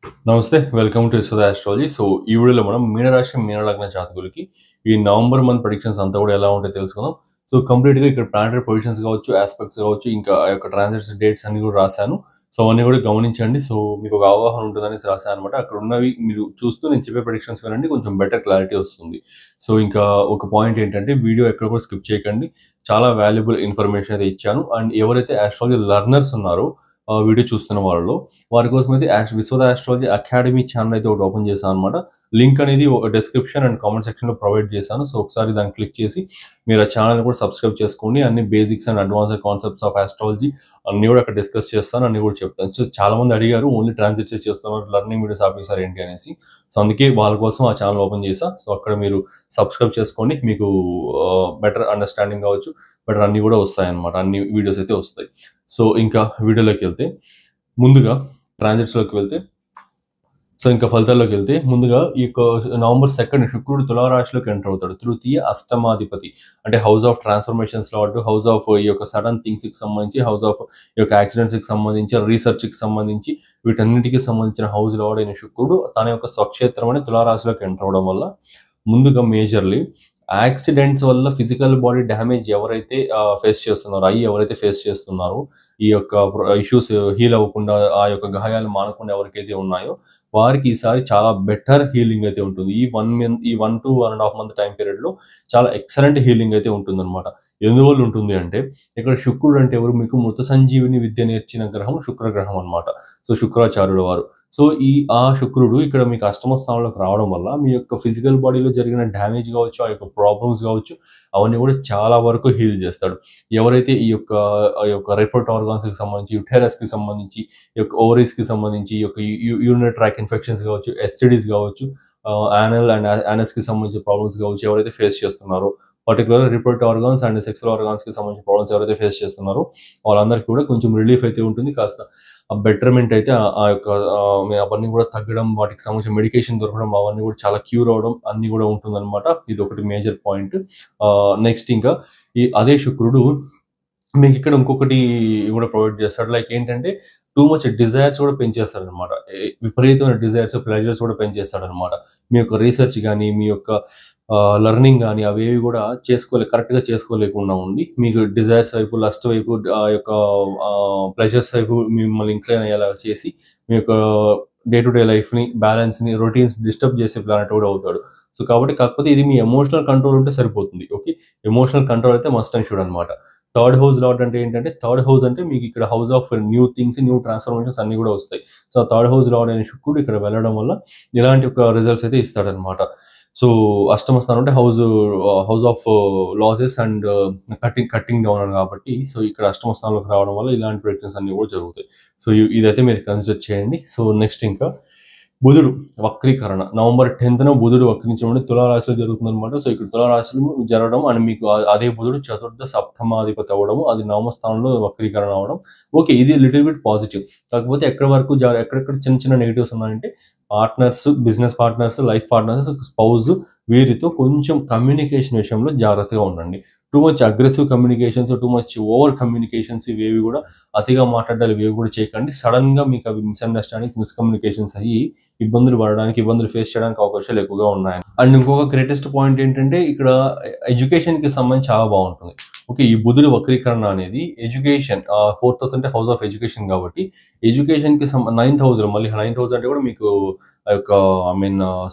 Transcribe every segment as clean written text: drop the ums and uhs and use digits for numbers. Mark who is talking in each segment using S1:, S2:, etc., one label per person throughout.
S1: నమస్తే. Welcome to Yashoda astrology. So, ఈ వీడియోలో మనం మీనరాశి, మీనలగ్న జాతకులకి ఈ నవంబర్ మంత్ ప్రెడిక్షన్స్ అంతా కూడా ఎలా ఉంటాయో తెలుసుకుందాం. సో, కంప్లీట్‌గా ఇక్కడ ప్లానెటరీ పొజిషన్స్ కావచ్చు, యాస్పెక్ట్స్ కావచ్చు, ఇంకా ఆ యొక్క ట్రాన్సిట్స్ డేట్స్ అన్నీ కూడా రాశాను. సో, అవన్నీ కూడా గమనించండి. సో, మీకు ఒక అవగాహన ఉంటుందనేసి రాశాననమాట. అక్కడ ఉన్నవి మీరు చూస్తూ నేను చెప్పే ప్రెడిక్షన్స్ వినండి. కొంచెం బెటర్ క్లారిటీ వస్తుంది. సో, ఇంకా ఒక పాయింట్ ఏంటంటే వీడియో ఎక్కడ కూడా స్కిప్ చేయకండి. చాలా వాల్యుబుల్ ఇన్ఫర్మేషన్ అయితే ఇచ్చాను. అండ్ ఎవరైతే ఆస్ట్రాలజీ లెర్నర్స్ ఉన్నారో వీడియో చూస్తున్న వాళ్ళలో వారి కోసం అయితే విశ్వద ఆస్ట్రాలజీ అకాడమీ ఛానల్ అయితే ఒకటి ఓపెన్ చేశాను అనమాట. లింక్ అనేది డిస్క్రిప్షన్ అండ్ కామెంట్ సెక్షన్‌లో ప్రొవైడ్ చేశాను. సో, ఒకసారి దాన్ని క్లిక్ చేసి మీరు ఆ ఛానల్‌ని కూడా సబ్స్క్రైబ్ చేసుకోండి. అన్ని basics and advanced concepts of astrology అన్నీ కూడా అక్కడ డిస్కస్ చేస్తాను. అన్నీ కూడా చెప్తాను. సో, చాలామంది అడిగారు ఓన్లీ ట్రాన్సిట్సే చేస్తున్నారు, లెర్నింగ్ వీడియోస్ ఆపేసారు ఏంటి అనేసి. సో, అందుకే వాళ్ళ కోసం ఆ ఛానల్ ఓపెన్ చేశా. సో, అక్కడ మీరు సబ్స్క్రైబ్ చేసుకోండి. మీకు బెటర్ అండర్‌స్టాండింగ్ కావచ్చు, బెటర్ అన్నీ కూడా వస్తాయన్నమాట. అన్ని వీడియోస్ అయితే వస్తాయి. సో, ఇంకా వీడియోలోకి వెళ్తే ముందుగా ట్రాన్సిట్స్‌లోకి వెళ్తే ఇంకా ఫలితాల్లోకి వెళ్తే ముందుగా ఈ యొక్క నవంబర్ 2 శుక్రుడు తులా రాశిలోకి ఎంటర్ అవుతాడు. తృతీయ అష్టమాధిపతి అంటే house of transformations lord, house of ఈ యొక్క సడన్ థింగ్స్‌కి సంబంధించి, హౌస్ ఆఫ్ ఈ యొక్క యాక్సిడెంట్స్‌కి సంబంధించి, రీసెర్చ్‌కి సంబంధించి వీటన్నిటికి సంబంధించిన హౌస్ లార్డ్ అయిన శుక్రుడు తన యొక్క స్వక్షేత్రమైన తులా రాశిలోకి ఎంటర్ అవ్వడం వల్ల ముందుగా మేజర్‌లీ యాక్సిడెంట్స్ వల్ల ఫిజికల్ బాడీ డ్యామేజ్ ఎవరైతే ఫేస్ చేస్తున్నారో, ఎవరైతే ఫేస్ చేస్తున్నారో, ఈ యొక్క ఇష్యూస్ హీల్ అవ్వకుండా, ఆ యొక్క గాయాలు మానకుండా ఎవరికైతే ఉన్నాయో వారికి ఈసారి చాలా బెటర్ హీలింగ్ అయితే ఉంటుంది. ఈ 1 to 1.5 మంత్ టైం పీరియడ్‌లో చాలా ఎక్సలెంట్ హీలింగ్ అయితే ఉంటుందన్నమాట. ఎందువల్ల ఉంటుంది అంటే ఇక్కడ శుక్రుడు అంటే ఎవరు? మీకు మృత సంజీవిని విద్య నేర్చిన గ్రహం శుక్రగ్రహం అన్నమాట. సో, శుక్రాచార్యుల వారు. సో, ఆ శుక్రుడు ఇక్కడ మీకు అష్టమ స్థానంలోకి రావడం వల్ల మీ యొక్క ఫిజికల్ బాడీలో జరిగిన డ్యామేజ్ కావచ్చు, ఆ యొక్క ప్రాబ్లమ్స్ కావచ్చు, అవన్నీ కూడా చాలా వరకు హీల్ చేస్తాడు. ఎవరైతే ఈ యొక్క రిప్రొడక్టివ్ ఆర్గాన్స్‌కి సంబంధించి, యుటెరస్‌కి సంబంధించి, ఈ యొక్క ఓవరీస్‌కి సంబంధించి, ఈ యొక్క యూరినరీ ట్రాక్ ఇన్ఫెక్షన్స్ కావచ్చు, ఎస్టీడీస్ కావచ్చు, యానల్ అండ్ యానస్‌కి సంబంధించిన ప్రాబ్లమ్స్ కావచ్చు, ఎవరైతే ఫేస్ చేస్తున్నారో, పర్టిక్యులర్‌గా రిప్రొడక్టివ్ ఆర్గాన్స్ అండ్ సెక్సువల్ ఆర్గాన్స్‌కి సంబంధించిన ప్రాబ్లమ్స్ ఎవరైతే ఫేస్ చేస్తున్నారో వాళ్ళందరికీ కూడా కొంచెం రిలీఫ్ అయితే ఉంటుంది. కాస్త ఆ బెటర్‌మెంట్ అయితే ఆ యొక్క అవన్నీ కూడా తగ్గడం, వాటికి సంబంధించిన మెడికేషన్ దొరకడం, అవన్నీ కూడా చాలా క్యూర్ అవ్వడం అన్నీ కూడా ఉంటుందన్నమాట. ఇదొకటి మేజర్ పాయింట్. నెక్స్ట్ ఇంకా అదే శుక్రుడు మీకిక్కడ ఇంకొకటి కూడా ప్రొవైడ్ చేస్తాడు. లైక్ ఏంటంటే టూ మచ్ డిజైర్స్ కూడా పెంచేస్తాడనమాట. విపరీతమైన డిజైర్స్, ప్లెజర్స్ కూడా పెంచేస్తాడనమాట. మీ యొక్క రీసెర్చ్ గాని, మీ యొక్క లెర్నింగ్ గాని అవేవి కూడా కరెక్ట్‌గా చేసుకోలేకుండా ఉండి, మీకు డిజైర్స్ వైపు, లస్ట్ వైపు, ఆ యొక్క ప్లెజర్స్ వైపు మిమ్మల్ని ఇంక్లైన్ అయ్యేలా చేసి, మీ యొక్క డే టు డే లైఫ్‌ని, బ్యాలెన్స్‌ని, రొటీన్స్ డిస్టర్బ్ చేసే ప్లానెట్ కూడా అవుతాడు. సో, కాకపోతే ఇది మీ ఎమోషనల్ కంట్రోల్ ఉంటే సరిపోతుంది. ఓకే. ఎమోషనల్ కంట్రోల్ అయితే మస్ట్ అండ్ షుడ్ అనమాట. థర్డ్ హౌస్ లార్డ్ అంటే ఏంటంటే, థర్డ్ హౌస్ అంటే మీకు ఇక్కడ house of new things, new transformations అన్నీ కూడా వస్తాయి. సో, థర్డ్ హౌస్ లార్డ్ అయిన శుక్రుడు ఇక్కడ వెళ్ళడం వల్ల ఇలాంటి ఒక రిజల్ట్స్ అయితే ఇస్తాడనమాట. సో, అష్టమ స్థానం అంటే house of losses and cutting down అని కాబట్టి, సో, ఇక్కడ అష్టమ స్థానంలోకి రావడం వల్ల ఇలాంటి ప్రెడిక్షన్స్ అన్నీ కూడా జరుగుతాయి. సో, ఇదైతే మీరు కన్సిడర్ చేయండి. సో, నెక్స్ట్ ఇంకా బుధుడు వక్రీకరణ నవంబర్ 10న బుధుడు వక్రించడం తులారాశిలో జరుగుతుందన్నమాట. సో, ఇక్కడ తులారాశిలో జరగడం అండ్ మీకు అదే బుధుడు చతుర్థ సప్తమాధిపతి అవ్వడము, అది నవమ స్థానంలో వక్రీకరణ అవ్వడం. ఓకే. ఇది లిటిల్ బిట్ పాజిటివ్. కాకపోతే ఎక్కడెక్కడ చిన్న చిన్న నెగెటివ్స్ ఉన్నాయంటే partners, business partners, life partners, spouse వీరితో కొంచెం కమ్యూనికేషన్ విషయంలో జాగ్రత్తగా ఉండండి. Too much aggressive communications, too much over communications ఇవేవి కూడా అతిగా మాట్లాడాలి ఇవేవి కూడా చేయకండి. సడన్‌గా మీకు అవి మిస్‌అండర్‌స్టాండింగ్స్, మిస్‌కమ్యూనికేషన్స్ అయ్యి ఇబ్బందులు ఫేస్ చేయడానికి అవకాశాలు ఎక్కువగా ఉన్నాయి. అండ్ ఇంకొక గ్రేటెస్ట్ పాయింట్ ఏంటంటే ఇక్కడ ఎడ్యుకేషన్‌కి సంబంధించి చాలా బావుంటుంది. ఓకే. ఈ బుధుడు వక్రీకరణ అనేది ఎడ్యుకేషన్, ఫోర్త్ హౌస్ అంటే హౌస్ ఆఫ్ ఎడ్యుకేషన్ కాబట్టి ఎడ్యుకేషన్‌కి నైన్త్ హౌస్‌లో, మళ్ళీ నైన్త్ హౌస్ అంటే కూడా మీకు ఆ యొక్క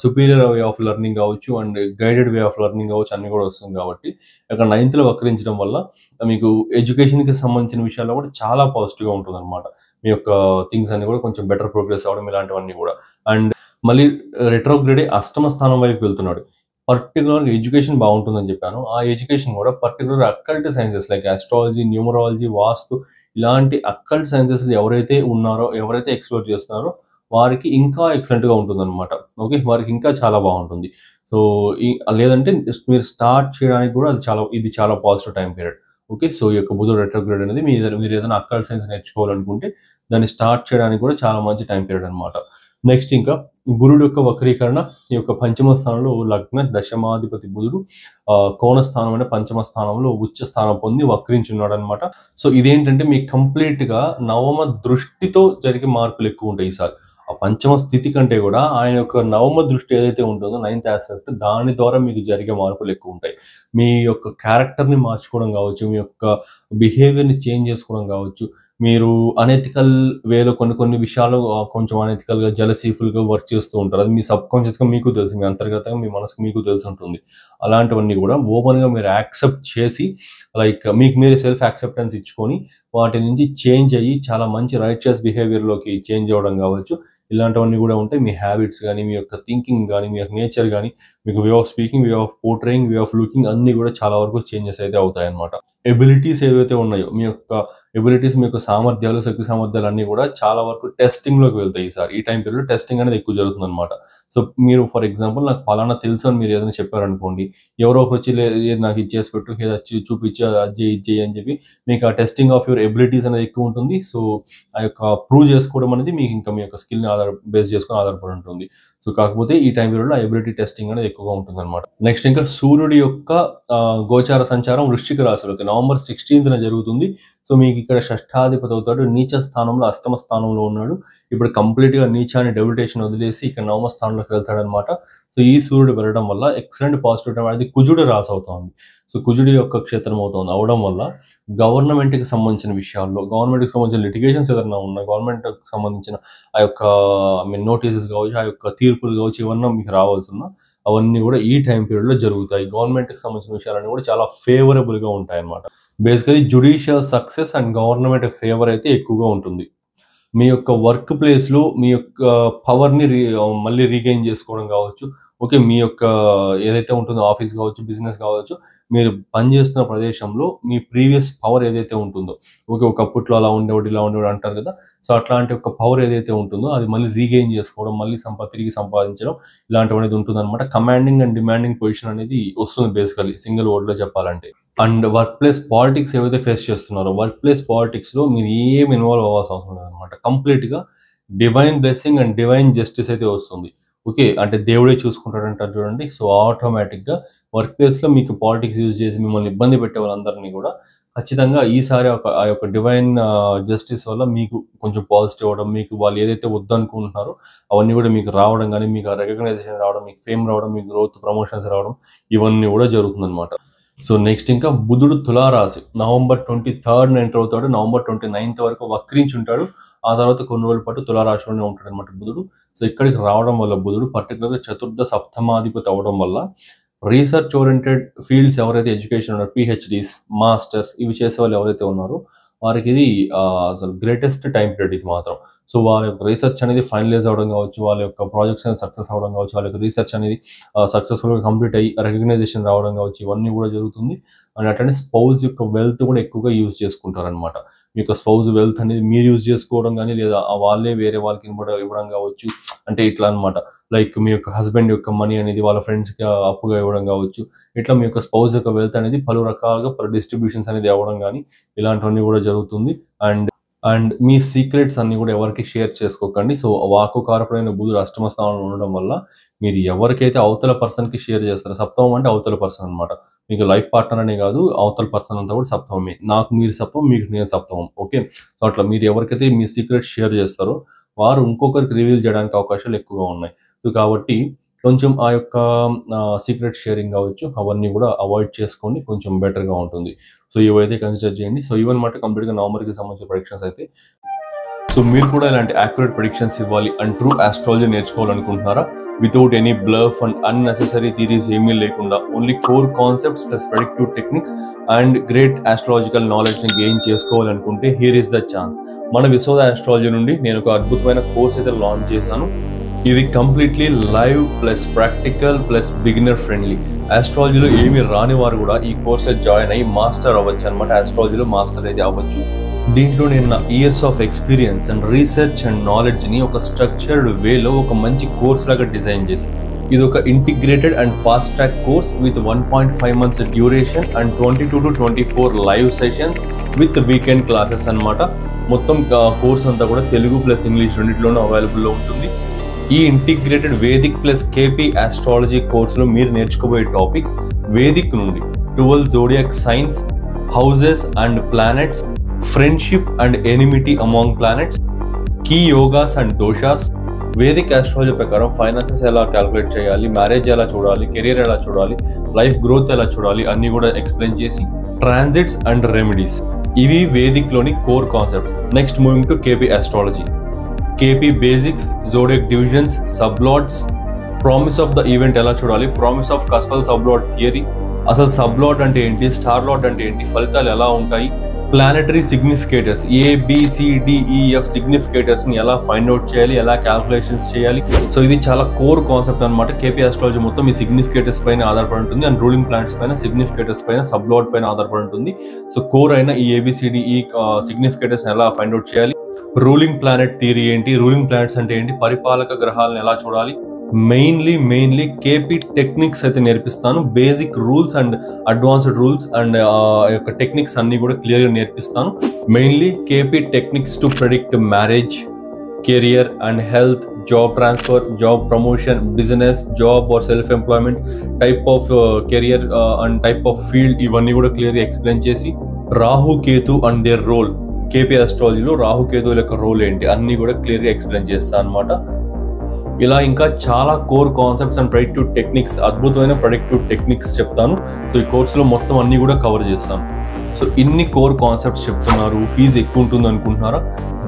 S1: సుపీరియర్ వే ఆఫ్ లెర్నింగ్ కావచ్చు and guided way of learning కావచ్చు అన్నీ కూడా వస్తుంది కాబట్టి ఇక్కడ నైన్త్‌లో వక్రించడం వల్ల మీకు ఎడ్యుకేషన్‌కి సంబంధించిన విషయాల్లో కూడా చాలా పాజిటివ్‌గా ఉంటుందన్నమాట. మీ యొక్క థింగ్స్ అన్నీ కూడా కొంచెం బెటర్ ప్రోగ్రెస్ అవ్వడం ఇలాంటివన్నీ కూడా. అండ్ మళ్ళీ రెట్రోగ్రేడే అష్టమ స్థానం వైపు వెళ్తున్నాడు. పర్టిక్యులర్‌గా ఎడ్యుకేషన్ బావుంటుందని చెప్పాను. ఆ ఎడ్యుకేషన్ కూడా particular occult sciences like astrology, numerology, Vastu ఇలాంటి అక్కల్ట్ సైన్సెస్‌లో ఎవరైతే ఉన్నారో, ఎవరైతే ఎక్స్‌ప్లోర్ చేస్తున్నారో వారికి ఇంకా ఎక్సలెంట్‌గా ఉంటుందన్నమాట. ఓకే. వారికి ఇంకా చాలా బావుంటుంది. సో, లేదంటే మీరు స్టార్ట్ చేయడానికి కూడా ఇది చాలా positive time period. Okay. So, ఈ యొక్క బుధుడు రెట్రోగ్రేడ్ అనేది మీరు ఏదైనా అక్కల్ట్ సైన్స్ నేర్చుకోవాలనుకుంటే దాన్ని స్టార్ట్ చేయడానికి కూడా చాలా మంచి టైమ్ పీరియడ్ అన్నమాట. నెక్స్ట్ ఇంకా గురుడు యొక్క వక్రీకరణ ఈ యొక్క పంచమ స్థానంలో లగ్న దశమాధిపతి బుధుడు కోణ స్థానం అంటే పంచమ స్థానంలో ఉచ్చ స్థానం పొంది వక్రించున్నాడు అనమాట. సో, ఇదేంటంటే మీకు కంప్లీట్‌గా నవమ దృష్టితో జరిగే మార్పులు ఎక్కువ ఉంటాయి ఈసారి. ఆ పంచమ స్థితి కంటే కూడా ఆయన యొక్క నవమ దృష్టి ఏదైతే ఉంటుందో, నైన్త్ ఆస్పెక్ట్, దాని ద్వారా మీకు జరిగే మార్పులు ఎక్కువ ఉంటాయి. మీ యొక్క క్యారెక్టర్ని మార్చుకోవడం కావచ్చు, మీ యొక్క బిహేవియర్ని చేంజ్ చేసుకోవడం కావచ్చు, మీరు అనెథికల్ వేలో కొన్ని విషయాలు కొంచెం అనెథికల్గా జెలసీఫుల్గా వర్క్ చేస్తూ ఉంటారు. అది మీ సబ్కాన్షియస్గా మీకు తెలుసు, మీ అంతర్గతంగా మీ మనసుకు మీకు తెలిసి ఉంటుంది. అలాంటివన్నీ కూడా ఓపెన్గా మీరు యాక్సెప్ట్ చేసి, లైక్ మీకు మీరే సెల్ఫ్ యాక్సెప్టెన్స్ ఇచ్చుకొని వాటి నుంచి చేంజ్ అయ్యి చాలా మంచి రైచియస్ బిహేవియర్లోకి చేంజ్ అవ్వడం కావచ్చు. ఇలాంటివన్నీ కూడా ఉంటాయి. మీ హ్యాబిట్స్ కానీ, మీ యొక్క థింకింగ్ కానీ, మీ యొక్క నేచర్ కానీ, మీకు way of speaking, way of portraying, way of looking అన్నీ కూడా చాలా వరకు చేంజెస్ అయితే అవుతాయన్నమాట. ఎబిలిటీస్ ఏవైతే ఉన్నాయో, మీ యొక్క ఎబిలిటీస్, మీ యొక్క సామర్థ్యాలు, శక్తి సామర్థ్యాలు అన్నీ కూడా చాలా వరకు టెస్టింగ్లోకి వెళ్తాయి. ఈసారి ఈ టైం పీరియడ్లో టెస్టింగ్ అనేది ఎక్కువ జరుగుతుందన్నమాట. సో మీరు ఫర్ ఎగ్జాంపుల్ నాకు పలానా తెలుసు అని మీరు ఏదైనా చెప్పారనుకోండి, ఎవరో వచ్చి లేదు నాకు ఇది చేసి పెట్టు, ఏది వచ్చి చూపించి అది చేయి అని చెప్పి మీకు ఆ టెస్టింగ్ ఆఫ్ యువర్ ఎబిలిటీస్ అనేది ఎక్కువ ఉంటుంది. సో ఆ యొక్క ప్రూవ్ చేసుకోవడం అనేది మీకు ఇంకా మీ యొక్క స్కిల్ని బేస్ చేసుకొని ఆధారపడి ఉంటుంది. సో కాకపోతే ఈ టైం పీరియడ్లో ఆ ఎబిలిటీ టెస్టింగ్ అనేది ఎక్కువగా ఉంటుంది అనమాట. నెక్స్ట్ ఇంకా సూర్యుడి యొక్క గోచార సంచారం వృశ్చిక రాశిలోకి నవంబర్ 16th జరుగుతుంది. సో మీకు ఇక్కడ షష్ఠాధిపతి అవుతాడు, నీచ స్థానంలో అష్టమ స్థానంలో ఉన్నాడు. ఇప్పుడు కంప్లీట్గా నీచాన్ని డెబిలిటేషన్ వదిలేసి ఇక్కడ నవమ స్థానంలోకి వెళ్తాడనమాట. సో ఈ సూర్యుడు వెళ్ళడం వల్ల ఎక్సలెంట్ పాజిటివ్ అనేది కుజుడు రాసి అవుతుంది. సో కుజుడి యొక్క క్షేత్రం అవుతుంది అవడం వల్ల గవర్నమెంట్కి సంబంధించిన విషయాల్లో, గవర్నమెంట్కి సంబంధించిన లిటిగేషన్స్ ఏదైనా ఉన్నా, గవర్నమెంట్కి సంబంధించిన ఆ యొక్క నోటీసెస్ కావచ్చు, ఆ యొక్క తీర్పులు కావచ్చు, ఇవన్నీ మీకు రావాల్సి ఉన్నా అవన్నీ కూడా ఈ టైం పీరియడ్లో జరుగుతాయి. గవర్నమెంట్కి సంబంధించిన విషయాలన్నీ కూడా చాలా ఫేవరబుల్గా ఉంటాయి అన్నమాట. Basically judicial success and government favour అయితే ఎక్కువగా ఉంటుంది. మీ యొక్క వర్క్ ప్లేస్లో మీ యొక్క పవర్ని మళ్ళీ రీగెయిన్ చేసుకోవడం కావచ్చు. ఓకే, మీ యొక్క ఏదైతే ఉంటుందో ఆఫీస్ కావచ్చు, బిజినెస్ కావచ్చు, మీరు పనిచేస్తున్న ప్రదేశంలో మీ ప్రీవియస్ పవర్ ఏదైతే ఉంటుందో, ఓకే ఒకప్పట్లో అలా ఉండేవాడు ఇలా ఉండేవాడు అంటారు కదా. సో అట్లాంటి ఒక పవర్ ఏదైతే ఉంటుందో అది మళ్ళీ రీగెయిన్ చేసుకోవడం, మళ్ళీ తిరిగి సంపాదించడం ఇలాంటివి అనేది ఉంటుంది అనమాట. కమాండింగ్ అండ్ డిమాండింగ్ పొజిషన్ అనేది వస్తుంది బేసికలీ సింగిల్ వర్డ్లో చెప్పాలంటే. అండ్ వర్క్ ప్లేస్ పాలిటిక్స్ ఏవైతే ఫేస్ చేస్తున్నారో, వర్క్ ప్లేస్ పాలిటిక్స్లో మీరు ఏం ఇన్వాల్వ్ అవ్వాల్సిన అవసరం లేదనమాట. కంప్లీట్గా divine blessing and divine justice అయితే వస్తుంది. ఓకే, అంటే దేవుడే చూసుకుంటాడంటారు చూడండి. సో ఆటోమేటిక్గా వర్క్ ప్లేస్లో మీకు పాలిటిక్స్ యూజ్ చేసి మిమ్మల్ని ఇబ్బంది పెట్టే వాళ్ళందరినీ కూడా ఖచ్చితంగా ఈసారి ఆ యొక్క డివైన్ జస్టిస్ వల్ల మీకు కొంచెం పాజిటివ్ అవ్వడం, మీకు వాళ్ళు ఏదైతే వద్దనుకుంటున్నారో అవన్నీ కూడా మీకు రావడం, కానీ మీకు రికగ్నైజేషన్ రావడం, మీకు ఫేమ్ రావడం, మీకు గ్రోత్ ప్రమోషన్స్ రావడం, ఇవన్నీ కూడా జరుగుతుందన్నమాట. సో నెక్స్ట్ ఇంకా బుధుడు తులారాశి నవంబర్ 23rd ఎంటర్ అవుతాడు. నవంబర్ 29th వరకు వక్రించి ఉంటాడు. ఆ తర్వాత కొన్ని రోజుల పాటు తులారాశిలోనే ఉంటాడు అనమాట బుధుడు. సో ఇక్కడికి రావడం వల్ల బుధుడు పర్టికులర్గా చతుర్థ సప్తమాధిపతి అవడం వల్ల రీసెర్చ్ ఓరియంటెడ్ ఫీల్డ్స్ ఎవరైతే ఎడ్యుకేషన్ ఉన్నారో, పిహెచ్డీస్, మాస్టర్స్ ఇవి చేసే వాళ్ళు ఎవరైతే ఉన్నారో వారికి ఇది అసలు గ్రేటెస్ట్ టైం పీరియడ్ ఇది మాత్రం. సో వాళ్ళ యొక్క రీసెర్చ్ అనేది ఫైనలైజ్ అవ్వడం కావచ్చు, వాళ్ళ యొక్క ప్రాజెక్ట్స్ అనేది సక్సెస్ అవ్వడం కావచ్చు, వాళ్ళ యొక్క రీసెర్చ్ అనేది సక్సెస్ఫుల్గా కంప్లీట్ అయ్యి రికగ్నైజేషన్ రావడం కావచ్చు, ఇవన్నీ కూడా జరుగుతుంది. అండ్ అట్లనే స్పౌజ్ యొక్క వెల్త్ కూడా ఎక్కువగా యూజ్ చేసుకుంటారనమాట. మీ యొక్క స్పౌజ్ వెల్త్ అనేది మీరు యూజ్ చేసుకోవడం కానీ, లేదా వాళ్ళే వేరే వాళ్ళకి ఇవ్వడం కావచ్చు. అంటే ఇట్లా అనమాట, లైక్ మీ యొక్క హస్బెండ్ యొక్క మనీ అనేది వాళ్ళ ఫ్రెండ్స్కి అప్పుగా ఇవ్వడం కావచ్చు. ఇట్లా మీ యొక్క స్పౌజ్ యొక్క వెల్త్ అనేది పలు రకాలుగా పలు డిస్ట్రిబ్యూషన్స్ అనేది అవ్వడం కానీ ఇలాంటివన్నీ కూడా జరుగుతుంది. అండ్ మీ సీక్రెట్స్ అన్ని కూడా ఎవరికి షేర్ చేసుకోకండి. సో వాక్కు కారకుడైన బుధుడు అష్టమ స్థానంలో ఉండడం వల్ల మీరు ఎవరికైతే అవతల పర్సన్కి షేర్ చేస్తారో, సప్తమం అంటే అవతల పర్సన్ అనమాట. మీకు లైఫ్ పార్ట్నర్ అనే కాదు, అవతల పర్సన్ అంతా కూడా సప్తమమే. నాకు మీరు సప్తమం, మీకు నేను సప్తమం. ఓకే, సో అట్లా మీరు ఎవరికైతే మీ సీక్రెట్స్ షేర్ చేస్తారో వారు ఇంకొకరికి రివీల్ చేయడానికి అవకాశాలు ఎక్కువగా ఉన్నాయి. సో కాబట్టి కొంచెం ఆ యొక్క సీక్రెట్ షేరింగ్ కావచ్చు అవన్నీ కూడా అవాయిడ్ చేసుకోండి, కొంచెం బెటర్గా ఉంటుంది. సో ఇవైతే కన్సిడర్ చేయండి. సో ఇవన్నమాట కంప్లీట్గా నవంబర్కి సంబంధించిన ప్రెడిక్షన్స్ అయితే. సో మీరు కూడా ఇలాంటి యాక్యురేట్ ప్రెడిక్షన్స్ ఇవ్వాలి అండ్ ట్రూ ఆస్ట్రాలజీ నేర్చుకోవాలనుకుంటున్నారా? Without any bluff and unnecessary theories ఏమీ లేకుండా only core concepts plus predictive techniques and great astrological నాలెడ్జ్ని గెయిన్ చేసుకోవాలనుకుంటే హియర్ ఇస్ ద ఛాన్స్. మన విశ్వద ఆస్ట్రాలజీ నుండి నేను ఒక అద్భుతమైన కోర్స్ అయితే లాంచ్ చేశాను. ఇది completely live plus practical plus beginner friendly. ఆస్ట్రాలజీలో ఏమి రాని వారు కూడా ఈ కోర్స్ జాయిన్ అయ్యి మాస్టర్ అవ్వచ్చు అనమాట. ఆస్ట్రాలజీలో మాస్టర్ అయితే అవ్వచ్చు. దీంట్లో నేను నా years of experience and research and నాలెడ్జ్ని ఒక స్ట్రక్చర్డ్ వేలో ఒక మంచి కోర్స్ లాగా డిజైన్ చేశాను. ఇది ఒక integrated and fast track course with 1.5 months duration and 22 to 24 live sessions with weekend classes అనమాట. మొత్తం కోర్స్ అంతా కూడా తెలుగు ప్లస్ ఇంగ్లీష్ రెండింటిలోనూ అవైలబుల్లో ఉంటుంది. ఈ integrated Vedic plus KP astrology కోర్సులో మీరు నేర్చుకోబోయే టాపిక్స్ వేదిక్ నుండి 12 zodiac signs, houses and planets, friendship and enmity among planets, key yogas and doshas, Vedic astrology ప్రకారం ఫైనాన్సెస్ ఎలా క్యాలిక్యులేట్ చేయాలి, మ్యారేజ్ ఎలా చూడాలి, కెరీర్ ఎలా చూడాలి, లైఫ్ గ్రోత్ ఎలా చూడాలి అన్ని కూడా ఎక్స్ప్లెయిన్ చేసి ట్రాన్సిట్స్ అండ్ రెమెడీస్, ఇవి వేదిక్ లోని core concepts. Next moving to KP astrology. KP basics, zodiac divisions, సబ్లాట్స్, promise of the event ఎలా చూడాలి, ప్రామిస్ ఆఫ్ కస్పల్ సబ్లాట్ థియరీ, అసలు సబ్లాట్ అంటే ఏంటి, స్టార్ లాట్ అంటే ఏంటి, ఫలితాలు ఎలా ఉంటాయి, ప్లానెటరీ సిగ్నిఫికేటర్స్ ABCDEF సిగ్నిఫికేటర్స్ ని ఎలా ఫైండ్ అవుట్ చేయాలి, ఎలా క్యాల్కులేషన్స్ చేయాలి. సో ఇది చాలా కోర్ కాన్సెప్ట్ అనమాట. కేపీ ఆస్ట్రాలజీ మొత్తం ఈ సిగ్నిఫికేటర్స్ పైన ఆధారపడి ఉంటుంది అండ్ రూలింగ్ ప్లానెట్స్ పైన, సిగ్నిఫికేటర్స్ పైన, సబ్లాట్ పైన ఆధారపడి ఉంటుంది. సో కోర్ అయిన ఈ ABCDE సిగ్నిఫికేటర్స్ ఎలా ఫైండ్ అవుట్ చేయాలి, రూలింగ్ ప్లానెట్ థియరీ ఏంటి, రూలింగ్ ప్లానెట్స్ అంటే ఏంటి, పరిపాలక గ్రహాలను ఎలా చూడాలి, మెయిన్లీ కేపీ టెక్నిక్స్ అయితే నేర్పిస్తాను. Basic rules and advanced rules and యొక్క టెక్నిక్స్ అన్ని కూడా క్లియర్గా నేర్పిస్తాను. Mainly KP techniques to predict marriage, career and health, job transfer, job promotion, business, job or self employment, type of career and type of field, ఇవన్నీ కూడా క్లియర్గా explain చేసి Rahu Ketu and their role, KP ఆస్ట్రాలజీలో రాహు కేతువుల యొక్క రోల్ ఏంటి అన్ని కూడా క్లియర్గా ఎక్స్ప్లెయిన్ చేస్తాను అనమాట. ఇలా ఇంకా చాలా core concepts and predictive techniques, అద్భుతమైన ప్రెడిక్టివ్ టెక్నిక్స్ చెప్తాను. సో ఈ కోర్సులో మొత్తం అన్ని కూడా కవర్ చేస్తాను. సో ఇన్ని కోర్ కాన్సెప్ట్స్ చెప్తున్నారు, ఫీజు ఎక్కువ ఉంటుంది అనుకుంటున్నారా?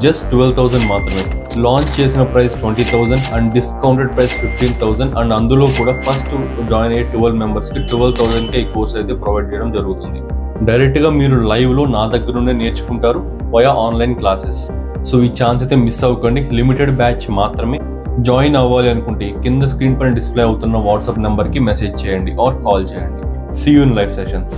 S1: జస్ట్ 12,000 మాత్రమే. లాంచ్ చేసిన price 20,000 and discounted price 15,000 and అందులో కూడా ఫస్ట్ జాయిన్ అయ్యే 12 మెంబర్స్కి 12,000కే ఈ కోర్స్ అయితే ప్రొవైడ్ చేయడం జరుగుతుంది. డైరెక్ట్గా మీరు లైవ్లో నా దగ్గరనే నేర్చుకుంటారు వయా ఆన్లైన్ క్లాసెస్. సో ఈ ఛాన్స్ అయితే మిస్ అవ్వకండి. లిమిటెడ్ బ్యాచ్ మాత్రమే. జాయిన్ అవ్వాలి అనుకుంటే కింద స్క్రీన్ పైన డిస్ప్లే అవుతున్న వాట్సాప్ నెంబర్కి మెసేజ్ చేయండి ఆర్ కాల్ చేయండి. See you in live sessions.